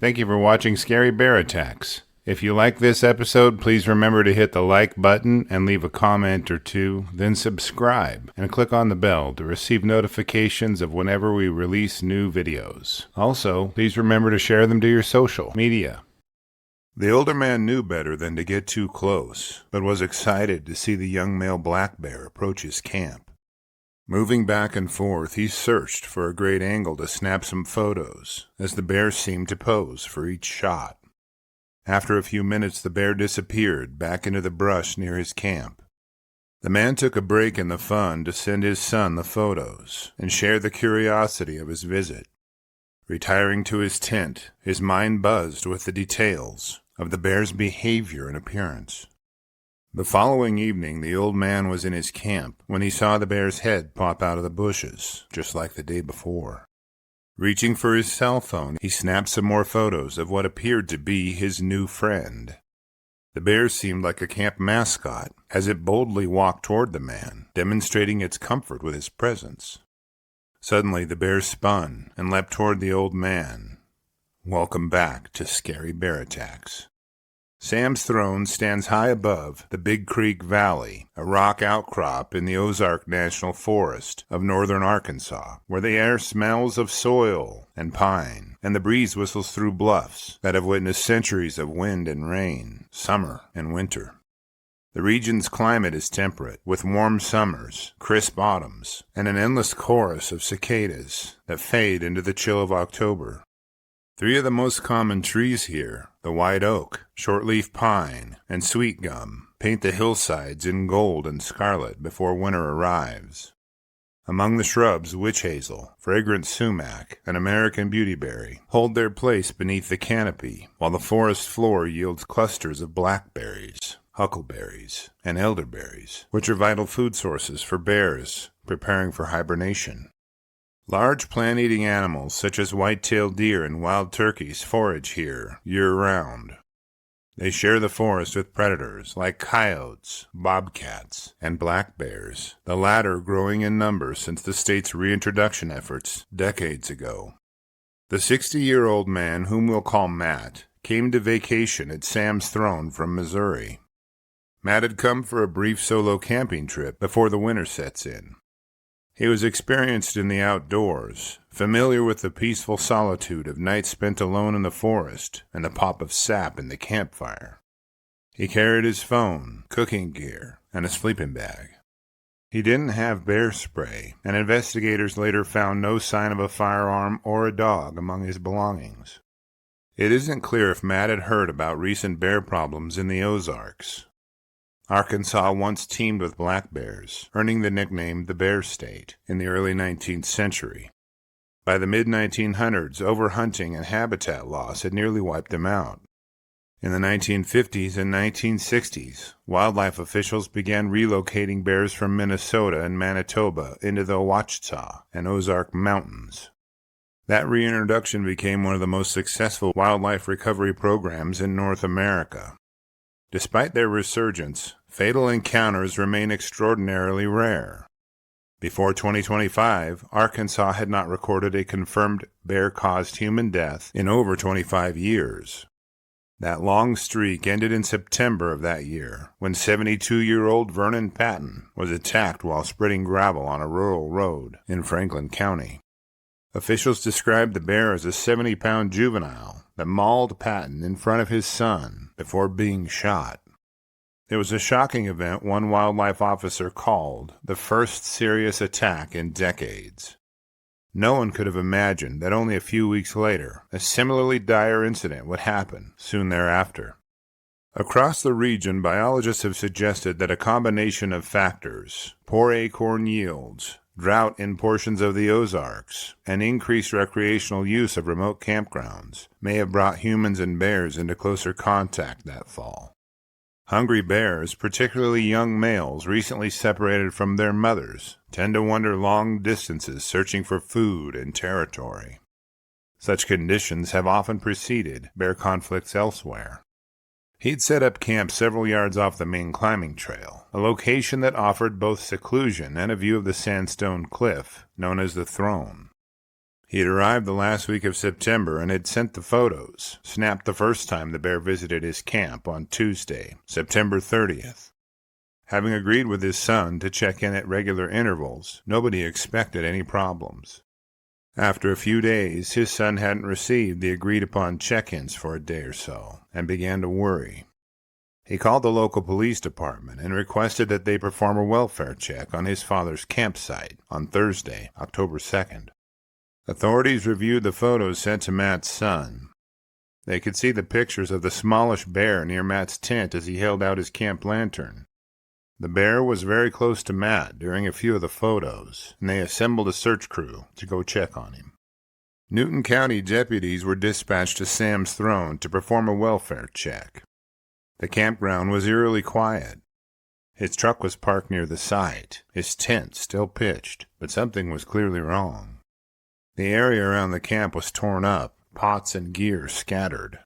Thank you for watching Scary Bear Attacks. If you like this episode, please remember to hit the like button and leave a comment or two, then subscribe and click on the bell to receive notifications of whenever we release new videos. Also, please remember to share them to your social media. The older man knew better than to get too close, but was excited to see the young male black bear approach his camp. Moving back and forth, he searched for a great angle to snap some photos, as the bear seemed to pose for each shot. After a few minutes, the bear disappeared back into the brush near his camp. The man took a break in the fun to send his son the photos and share the curiosity of his visit. Retiring to his tent, his mind buzzed with the details of the bear's behavior and appearance. The following evening, the old man was in his camp when he saw the bear's head pop out of the bushes, just like the day before. Reaching for his cell phone, he snapped some more photos of what appeared to be his new friend. The bear seemed like a camp mascot as it boldly walked toward the man, demonstrating its comfort with his presence. Suddenly, the bear spun and leapt toward the old man. Welcome back to Scary Bear Attacks. Sam's throne stands high above the Big Creek Valley, a rock outcrop in the Ozarks National Forest of northern Arkansas, where the air smells of soil and pine, and the breeze whistles through bluffs that have witnessed centuries of wind and rain, summer and winter. The region's climate is temperate, with warm summers, crisp autumns, and an endless chorus of cicadas that fade into the chill of October. Three of the most common trees here, the white oak, shortleaf pine, and sweet gum, paint the hillsides in gold and scarlet before winter arrives. Among the shrubs, witch hazel, fragrant sumac, and American beautyberry hold their place beneath the canopy, while the forest floor yields clusters of blackberries, huckleberries, and elderberries, which are vital food sources for bears preparing for hibernation. Large plant-eating animals such as white-tailed deer and wild turkeys forage here year-round. They share the forest with predators like coyotes, bobcats, and black bears, the latter growing in number since the state's reintroduction efforts decades ago. The 60-year-old man, whom we'll call Matt, came to vacation at Sam's Throne from Missouri. Matt had come for a brief solo camping trip before the winter sets in. He was experienced in the outdoors, familiar with the peaceful solitude of nights spent alone in the forest and the pop of sap in the campfire. He carried his phone, cooking gear, and a sleeping bag. He didn't have bear spray, and investigators later found no sign of a firearm or a dog among his belongings. It isn't clear if Matt had heard about recent bear problems in the Ozarks. Arkansas once teemed with black bears, earning the nickname the Bear State in the early 19th century. By the mid-1900s, overhunting and habitat loss had nearly wiped them out. In the 1950s and 1960s, wildlife officials began relocating bears from Minnesota and Manitoba into the Ouachita and Ozark Mountains. That reintroduction became one of the most successful wildlife recovery programs in North America. Despite their resurgence, fatal encounters remain extraordinarily rare. Before 2025, Arkansas had not recorded a confirmed bear-caused human death in over 25 years. That long streak ended in September of that year, when 72-year-old Vernon Patton was attacked while spreading gravel on a rural road in Franklin County. Officials described the bear as a 70-pound juvenile that mauled Patton in front of his son before being shot. It was a shocking event one wildlife officer called the first serious attack in decades. No one could have imagined that only a few weeks later, a similarly dire incident would happen soon thereafter. Across the region, biologists have suggested that a combination of factors, poor acorn yields, drought in portions of the Ozarks, and increased recreational use of remote campgrounds may have brought humans and bears into closer contact that fall. Hungry bears, particularly young males recently separated from their mothers, tend to wander long distances searching for food and territory. Such conditions have often preceded bear conflicts elsewhere. He'd set up camp several yards off the main climbing trail, a location that offered both seclusion and a view of the sandstone cliff known as the Throne. He had arrived the last week of September and had sent the photos, snapped the first time the bear visited his camp on Tuesday, September 30th. Having agreed with his son to check in at regular intervals, nobody expected any problems. After a few days, his son hadn't received the agreed-upon check-ins for a day or so, and began to worry. He called the local police department and requested that they perform a welfare check on his father's campsite on Thursday, October 2nd. Authorities reviewed the photos sent to Matt's son. They could see the pictures of the smallish bear near Matt's tent as he held out his camp lantern. The bear was very close to Matt during a few of the photos, and they assembled a search crew to go check on him. Newton County deputies were dispatched to Sam's Throne to perform a welfare check. The campground was eerily quiet. His truck was parked near the site, his tent still pitched, but something was clearly wrong. The area around the camp was torn up, pots and gear scattered.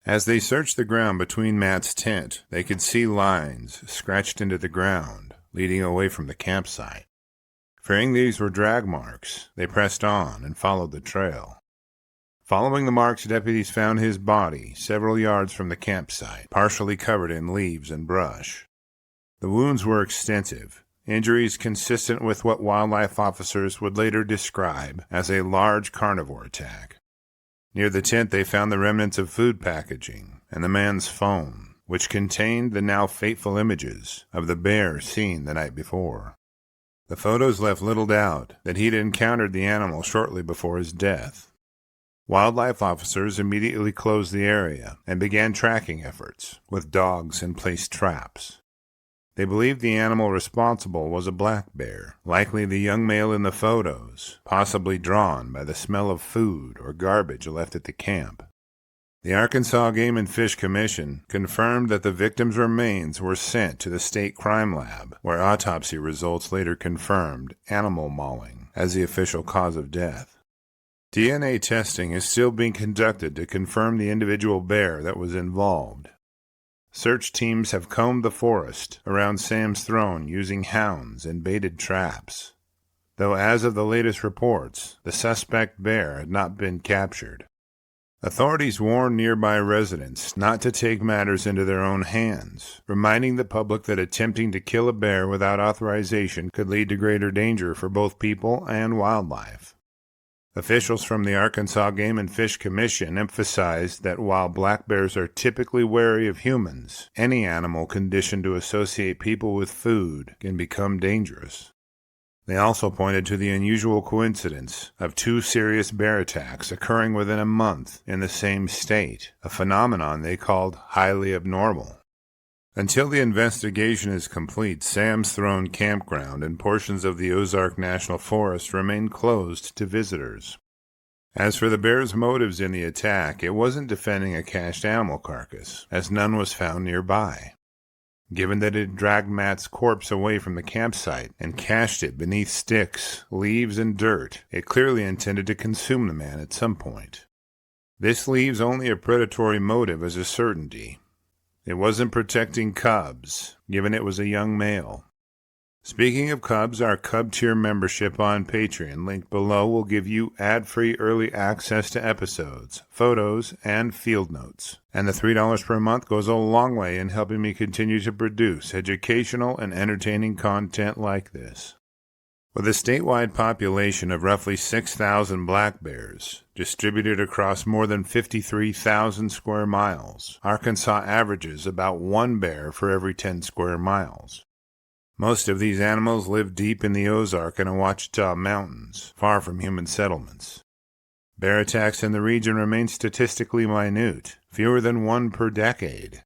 As they searched the ground between Matt's tent, they could see lines scratched into the ground, leading away from the campsite. Fearing these were drag marks, they pressed on and followed the trail. Following the marks, deputies found his body several yards from the campsite, partially covered in leaves and brush. The wounds were extensive, injuries consistent with what wildlife officers would later describe as a large carnivore attack. Near the tent they found the remnants of food packaging and the man's phone, which contained the now fateful images of the bear seen the night before. The photos left little doubt that he'd encountered the animal shortly before his death. Wildlife officers immediately closed the area and began tracking efforts with dogs and placed traps. They believed the animal responsible was a black bear, likely the young male in the photos, possibly drawn by the smell of food or garbage left at the camp. The Arkansas Game and Fish Commission confirmed that the victim's remains were sent to the state crime lab, where autopsy results later confirmed animal mauling as the official cause of death. DNA testing is still being conducted to confirm the individual bear that was involved. Search teams have combed the forest around Sam's Throne using hounds and baited traps, though as of the latest reports, the suspect bear had not been captured. Authorities warned nearby residents not to take matters into their own hands, reminding the public that attempting to kill a bear without authorization could lead to greater danger for both people and wildlife. Officials from the Arkansas Game and Fish Commission emphasized that while black bears are typically wary of humans, any animal conditioned to associate people with food can become dangerous. They also pointed to the unusual coincidence of 2 serious bear attacks occurring within a month in the same state, a phenomenon they called highly abnormal. Until the investigation is complete, Sam's Throne Campground and portions of the Ozarks National Forest remain closed to visitors. As for the bear's motives in the attack, it wasn't defending a cached animal carcass, as none was found nearby. Given that it dragged Matt's corpse away from the campsite and cached it beneath sticks, leaves, and dirt, it clearly intended to consume the man at some point. This leaves only a predatory motive as a certainty. It wasn't protecting cubs, given it was a young male. Speaking of cubs, our Cub Tier membership on Patreon, linked below, will give you ad-free early access to episodes, photos, and field notes. And the $3 per month goes a long way in helping me continue to produce educational and entertaining content like this. With a statewide population of roughly 6,000 black bears, distributed across more than 53,000 square miles, Arkansas averages about 1 bear for every 10 square miles. Most of these animals live deep in the Ozark and Ouachita Mountains, far from human settlements. Bear attacks in the region remain statistically minute, fewer than 1 per decade.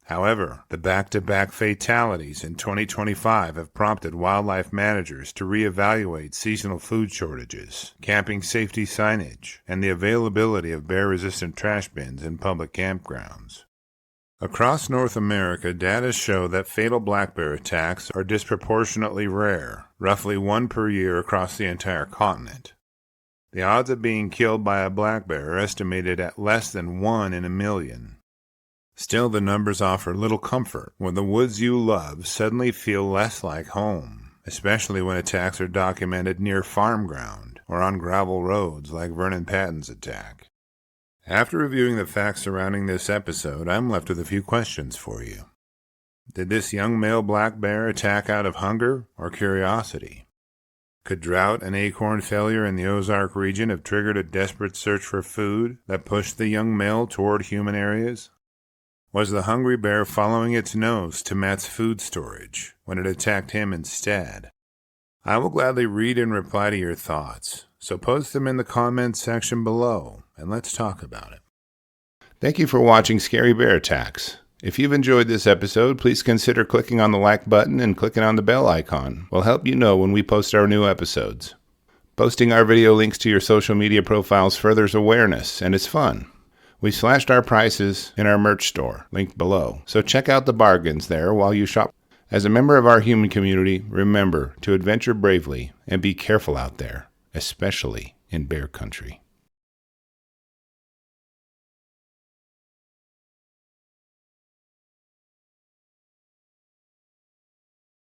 However, the back-to-back fatalities in 2025 have prompted wildlife managers to reevaluate seasonal food shortages, camping safety signage, and the availability of bear-resistant trash bins in public campgrounds. Across North America, data show that fatal black bear attacks are disproportionately rare, roughly 1 per year across the entire continent. The odds of being killed by a black bear are estimated at less than 1 in a million. Still, the numbers offer little comfort when the woods you love suddenly feel less like home, especially when attacks are documented near farm ground or on gravel roads like Vernon Patton's attack. After reviewing the facts surrounding this episode, I'm left with a few questions for you. Did this young male black bear attack out of hunger or curiosity? Could drought and acorn failure in the Ozark region have triggered a desperate search for food that pushed the young male toward human areas? Was the hungry bear following its nose to Matt's food storage when it attacked him instead? I will gladly read and reply to your thoughts, so post them in the comments section below, and let's talk about it. Thank you for watching Scary Bear Attacks. If you've enjoyed this episode, please consider clicking on the like button and clicking on the bell icon. We'll help you know when we post our new episodes. Posting our video links to your social media profiles furthers awareness, and it's fun. We slashed our prices in our merch store, linked below, so check out the bargains there while you shop. As a member of our human community, remember to adventure bravely and be careful out there, especially in bear country.